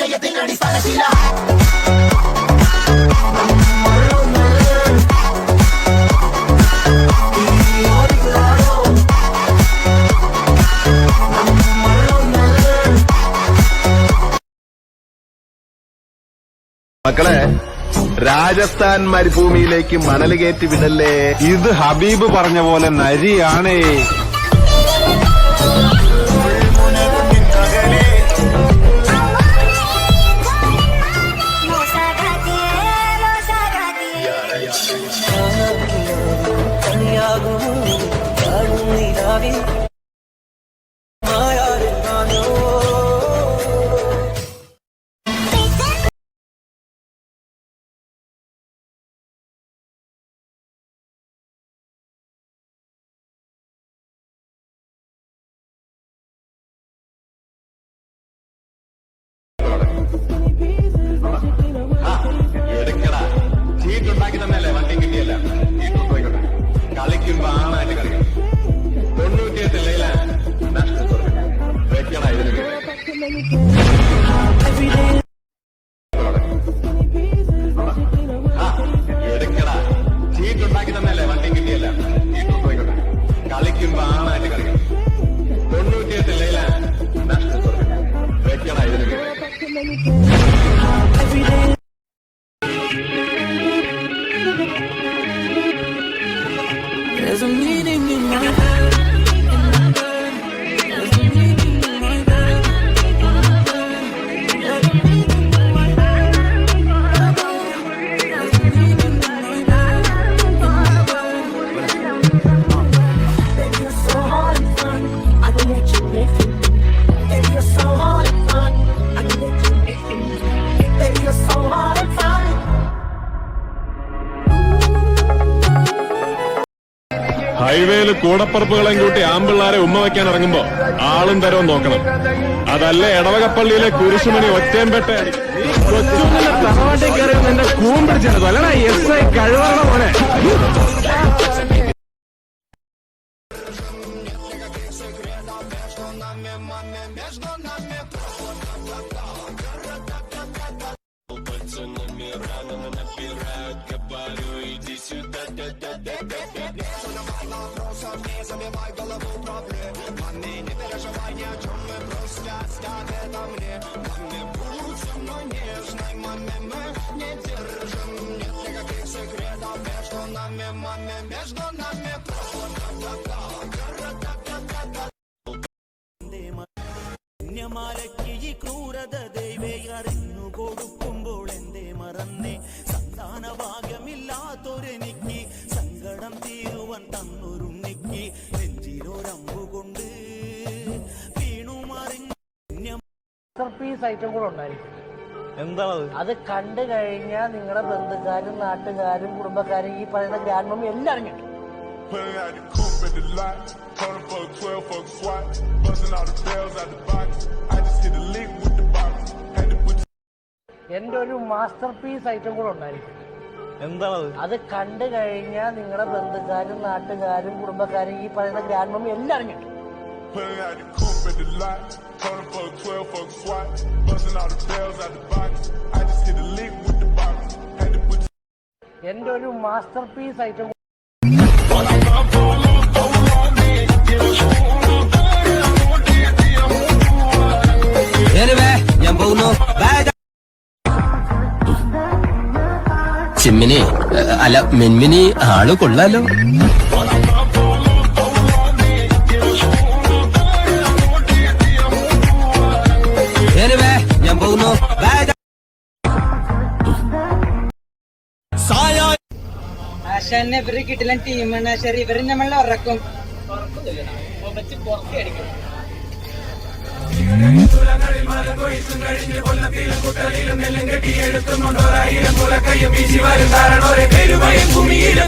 നാണയത്തിന്റെ അടിസ്ഥാനശീല. മക്കളെ, രാജസ്ഥാൻ മരുഭൂമിയിലേക്ക് മണൽ കയറ്റി വിടല്ലേ. ഇത് ഹബീബ് പറഞ്ഞ പോലെ നരിയാണേ. എടുക്കടാ, ചീട്ടുണ്ടാക്കി തന്നെയല്ലേ വണ്ടി കിട്ടിയല്ല. ചീട്ട് പോയിക്കോട്ടെ, കളിക്കുമ്പോ ആണായിട്ട് കളിക്കണം. 98 വെക്കടാ ഇതിന് എടുക്കടാ, ചീട്ടുണ്ടാക്കി തന്നെയല്ലേ വണ്ടി കിട്ടിയല്ല. ചീട്ട് പോയിക്കോട്ടെ, കളിക്കുമ്പോ ആണായിട്ട് കളിക്കണം. 98 വെക്കടാ ഇതിന് There's a meaning in my head. There's a meaning in my head. There's a meaning in my head. There's a meaning in my head. Baby, you're so hard and fun. I can let you live it. Baby, you're so hard and fun. I can let you live it. Baby, you're so hard and fun. ഹൈവേയിൽ കൂടപ്പറപ്പുകളെയും കൂട്ടി ആമ്പിള്ളാരെ ഉമ്മ വയ്ക്കാൻ ഇറങ്ങുമ്പോ ആളും തരവും നോക്കണം. അതല്ല എടവകപ്പള്ളിയിലെ കുരിശുമണി ഒറ്റേമ്പെട്ട തറവാട്ടിൽ കയറി നിന്റെ കൂൺ പിടിച്ചത് അല്ലടാ SI കഴിവാണ പോലെ. പുണ്യമാലയ്ക്ക് ഈ ക്രൂരത ദൈവേ അറിഞ്ഞു കൊടുക്കുമ്പോൾ എന്തേ മറന്നേ. സന്താന ഭാഗ്യമില്ലാത്തൊരെനിക്ക് സങ്കടം തീരുവാൻ തന്നൊരുണ്ണിക്ക് നെഞ്ചിലൊരമ്പുകൊണ്ട് വീണു മറിഞ്ഞ പീസ് ഐറ്റം കൂടെ ഉണ്ടായിരിക്കും. എന്താണത്? അത് കണ്ടു കഴിഞ്ഞാൽ നിങ്ങളുടെ ബന്ധുക്കാരും നാട്ടുകാരും കുടുംബക്കാരും ഈ പറയുന്ന ഗ്രാൻഡ് മമ്മി എല്ലാവരും കിട്ടും. എന്റെ ഒരു മാസ്റ്റർ പീസ് ഐറ്റം കൂടെ ഉണ്ടായിരിക്കും. എന്താണത്? അത് കണ്ടു കഴിഞ്ഞാൽ നിങ്ങളുടെ ബന്ധുക്കാരും നാട്ടുകാരും കുടുംബക്കാരും ഈ പറയുന്ന ഗ്രാൻഡ് മമ്മി എല്ലാവരും കിട്ടും. എന്റെ ഒരു മാസ്റ്റർ പീസ് ഐറ്റം ഞാൻ പോകുന്നു. ചിമ്മിനി അല്ല മിൻമിനി ആള് കൊള്ളാലോ. ഞാൻ പോകുന്നു. ആശാനെ ഇവര് കിട്ടില്ല ടീമാണ്. ശരി, ഇവര് നമ്മളെ ഉറക്കും. ഭൂമിയിലെ